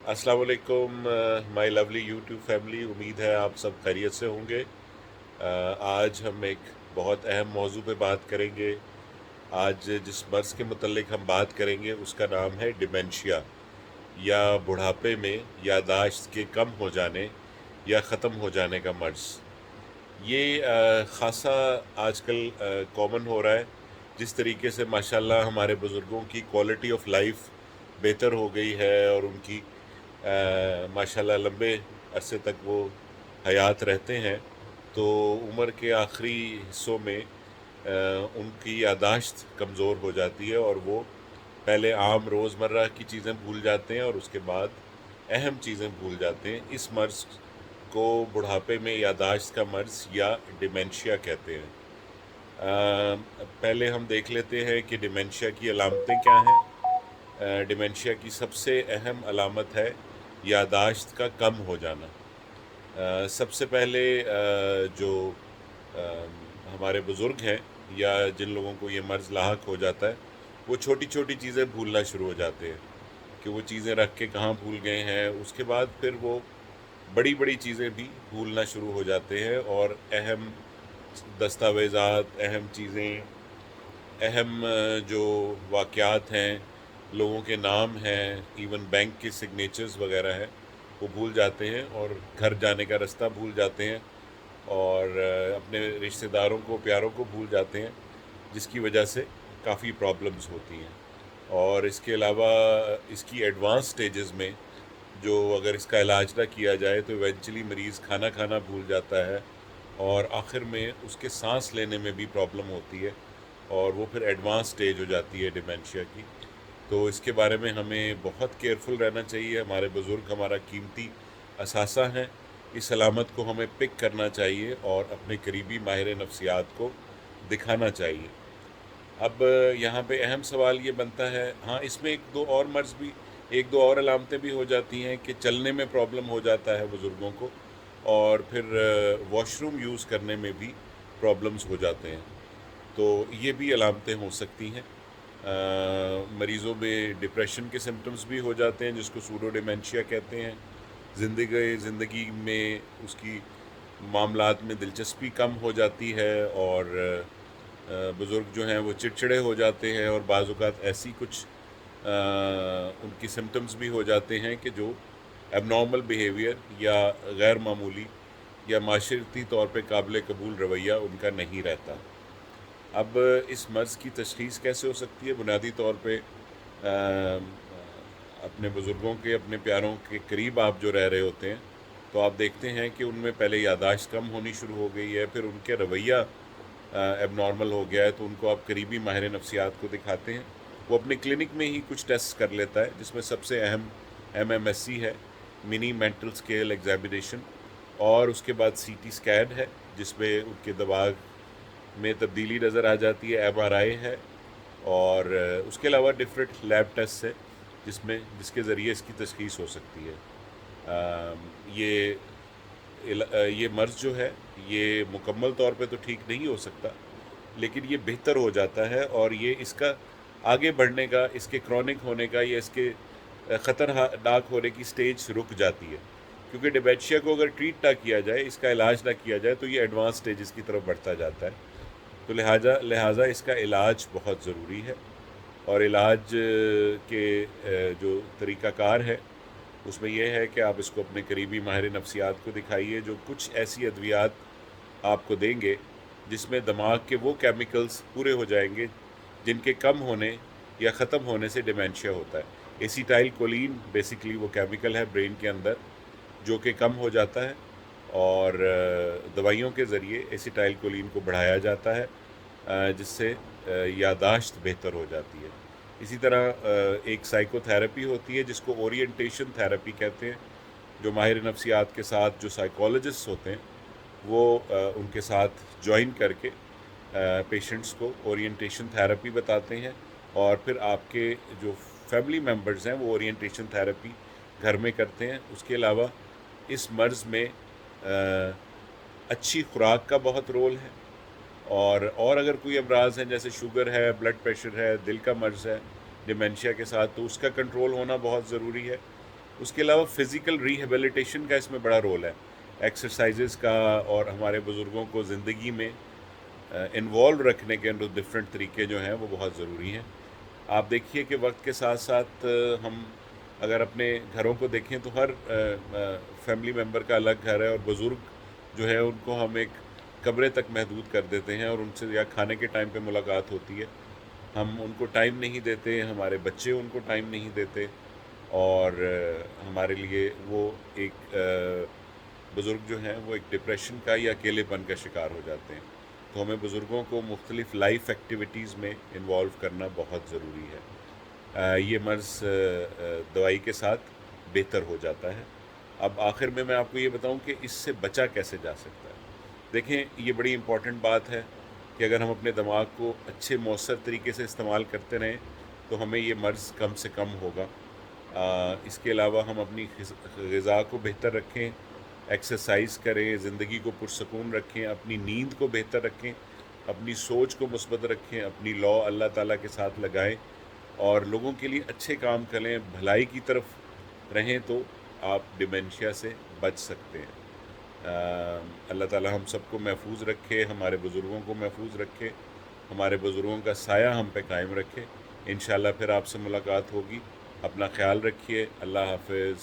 अस्सलाम वालेकुम my lovely YouTube family. उम्मीद है आप सब खैरियत से होंगे। आज हम एक बहुत अहम मौजू पे बात करेंगे। आज जिस मर्ज़ के मुतल्लिक हम बात करेंगे उसका नाम है डिमेंशिया, या बुढ़ापे में यादाश्त के कम हो जाने या ख़त्म हो जाने का मर्ज़। ये ख़ासा आजकल कॉमन हो रहा है। जिस तरीके से माशाल्लाह हमारे बुज़ुर्गों की क्वालिटी ऑफ लाइफ बेहतर हो गई है और उनकी माशाल्लाह लंबे अरसे तक वो हयात रहते हैं, तो उम्र के आखिरी हिस्सों में उनकी यादाश्त कमज़ोर हो जाती है और वो पहले आम रोज़मर्रा की चीज़ें भूल जाते हैं और उसके बाद अहम चीज़ें भूल जाते हैं। इस मर्ज़ को बुढ़ापे में यादाश्त का मर्ज़ या डिमेंशिया कहते हैं। पहले हम देख लेते हैं कि डिमेंशिया की अलामतें क्या हैं। डिमेंशिया की सबसे अहम अलामत है यादाश्त का कम हो जाना। सबसे पहले जो हमारे बुज़ुर्ग हैं या जिन लोगों को ये मर्ज़ लाहक हो जाता है, वो छोटी छोटी चीज़ें भूलना शुरू हो जाते हैं कि वो चीज़ें रख के कहाँ भूल गए हैं। उसके बाद फिर वो बड़ी बड़ी चीज़ें भी भूलना शुरू हो जाते हैं और अहम दस्तावेज़ात, अहम चीज़ें, अहम जो वाक़यात हैं, लोगों के नाम हैं, इवन बैंक के सिग्नेचर्स वगैरह हैं, वो भूल जाते हैं और घर जाने का रास्ता भूल जाते हैं और अपने रिश्तेदारों को, प्यारों को भूल जाते हैं, जिसकी वजह से काफ़ी प्रॉब्लम्स होती हैं। और इसके अलावा इसकी एडवांस स्टेजेस में जो अगर इसका इलाज ना किया जाए तो इवेंचुअली मरीज़ खाना खाना भूल जाता है और आखिर में उसके सांस लेने में भी प्रॉब्लम होती है और वो फिर एडवांस स्टेज हो जाती है डिमेंशिया की। तो इसके बारे में हमें बहुत केयरफुल रहना चाहिए। हमारे बुज़ुर्ग हमारा कीमती असासा हैं। इस अलामत को हमें पिक करना चाहिए और अपने करीबी माहिर नफ्सियात को दिखाना चाहिए। अब यहाँ पे अहम सवाल ये बनता है, हाँ इसमें एक दो और अलामतें भी हो जाती हैं कि चलने में प्रॉब्लम हो जाता है बुज़ुर्गों को और फिर वॉशरूम यूज़ करने में भी प्रॉब्लम्स हो जाते हैं। तो ये भी अलामतें हो सकती हैं। मरीज़ों में डिप्रेशन के सिम्टम्स भी हो जाते हैं, जिसको सूडो डिमेंशिया कहते हैं। ज़िंदगी में उसकी मामलात में दिलचस्पी कम हो जाती है और बुज़ुर्ग जो हैं वो चिड़चिड़े हो जाते हैं और बाज़ औक़ात ऐसी कुछ उनकी सिम्टम्स भी हो जाते हैं कि जो एबनॉर्मल बिहेवियर या गैर मामूली या माशरती तौर पे काबिल कबूल रवैया उनका नहीं रहता। अब इस मर्ज़ की तशख़ीस कैसे हो सकती है? बुनियादी तौर पे अपने बुज़ुर्गों के, अपने प्यारों के करीब आप जो रह रहे होते हैं, तो आप देखते हैं कि उनमें पहले यादाश्त कम होनी शुरू हो गई है, फिर उनके रवैया एबनॉर्मल हो गया है, तो उनको आप करीबी माहिर नफ्सियात को दिखाते हैं। वो अपने क्लिनिक में ही कुछ टेस्ट कर लेता है, जिसमें सबसे अहम MMSE है, मिनी मेंटल स्केल एग्जामिनेशन, और उसके बाद CT स्कैन है जिसमें उनके दिमाग में तब्दीली नज़र आ जाती है, MRI है, और उसके अलावा डिफरेंट लैब टेस्ट है जिसके ज़रिए इसकी तशख़ीस हो सकती है। ये मर्ज़ जो है ये मुकम्मल तौर पे तो ठीक नहीं हो सकता, लेकिन ये बेहतर हो जाता है और ये इसका आगे बढ़ने का, इसके क्रॉनिक होने का या इसके ख़तरनाक होने की स्टेज रुक जाती है। क्योंकि डिमेंशिया को अगर ट्रीट ना किया जाए, इसका इलाज ना किया जाए, तो ये एडवांस स्टेजेस की तरफ बढ़ता जाता है। तो लिहाजा इसका इलाज बहुत ज़रूरी है और इलाज के जो तरीक़ाकार है उसमें यह है कि आप इसको अपने करीबी माहिर नफ्सियात को दिखाइए, जो कुछ ऐसी अद्वियात आपको देंगे जिसमें दिमाग के वो केमिकल्स पूरे हो जाएंगे जिनके कम होने या ख़त्म होने से डिमेंशिया होता है। एसीटाइल कोलिन बेसिकली वो केमिकल है ब्रेन के अंदर जो कि कम हो जाता है और दवाइयों के ज़रिए एसीटाइल कोलिन को बढ़ाया जाता है, जिससे यादाश्त बेहतर हो जाती है। इसी तरह एक साइकोथेरेपी होती है जिसको ओरिएंटेशन थेरेपी कहते हैं, जो माहिर नफ्सियात के साथ जो साइकोलॉजिस्ट होते हैं वो उनके साथ ज्वाइन करके पेशेंट्स को ओरिएंटेशन थेरेपी बताते हैं और फिर आपके जो फैमिली मेम्बर्स हैं वो ओरिएंटेशन थेरेपी घर में करते हैं। उसके अलावा इस मर्ज़ में अच्छी खुराक का बहुत रोल है और अगर कोई अमराज हैं जैसे शुगर है, ब्लड प्रेशर है, दिल का मर्ज़ है डिमेंशिया के साथ, तो उसका कंट्रोल होना बहुत ज़रूरी है। اس کے علاوہ فزیکل ریہیبلیٹیشن کا اس میں بڑا رول ہے، ایکسرسائزز کا، اور ہمارے بزرگوں کو زندگی میں انوالو رکھنے کے ڈفرینٹ طریقے جو ہیں وہ بہت ضروری ہیں۔ آپ دیکھیے کہ وقت کے ساتھ ساتھ ہم اگر اپنے گھروں کو دیکھیں تو ہر فیملی ممبر کا الگ گھر ہے، اور بزرگ جو ہے ان کو ہم ایک کمرے تک محدود کر دیتے ہیں، اور ان سے یا کھانے کے ٹائم پہ ملاقات ہوتی ہے، ہم ان کو ٹائم نہیں دیتے، ہمارے بچے ان کو ٹائم نہیں دیتے، اور ہمارے لیے وہ ایک بزرگ جو ہیں وہ ایک ڈپریشن کا یا اکیلے پن کا شکار ہو جاتے ہیں۔ تو ہمیں بزرگوں کو مختلف لائف ایکٹیویٹیز میں انوالو کرنا بہت ضروری ہے۔ یہ مرض دوائی کے ساتھ بہتر ہو جاتا ہے۔ اب آخر میں آپ کو یہ بتاؤں کہ اس سے بچا کیسے جا سکتا ہے۔ دیکھیں، یہ بڑی امپورٹنٹ بات ہے کہ اگر ہم اپنے دماغ کو اچھے مؤثر طریقے سے استعمال کرتے رہیں تو ہمیں یہ مرض کم سے کم ہوگا۔ اس کے علاوہ ہم اپنی غذا کو بہتر رکھیں، ایکسرسائز کریں، زندگی کو پرسکون رکھیں، اپنی نیند کو بہتر رکھیں، اپنی سوچ کو مثبت رکھیں، اپنی لا اللہ تعالیٰ کے ساتھ لگائیں، اور لوگوں کے لیے اچھے کام کریں، بھلائی کی طرف رہیں، تو آپ ڈیمنشیا سے بچ سکتے ہیں۔ اللہ تعالیٰ ہم سب کو محفوظ رکھے، ہمارے بزرگوں کو محفوظ رکھے، ہمارے بزرگوں کا سایہ ہم پہ قائم رکھے۔ انشاءاللہ پھر آپ سے ملاقات ہوگی۔ اپنا خیال رکھیے۔ اللہ حافظ۔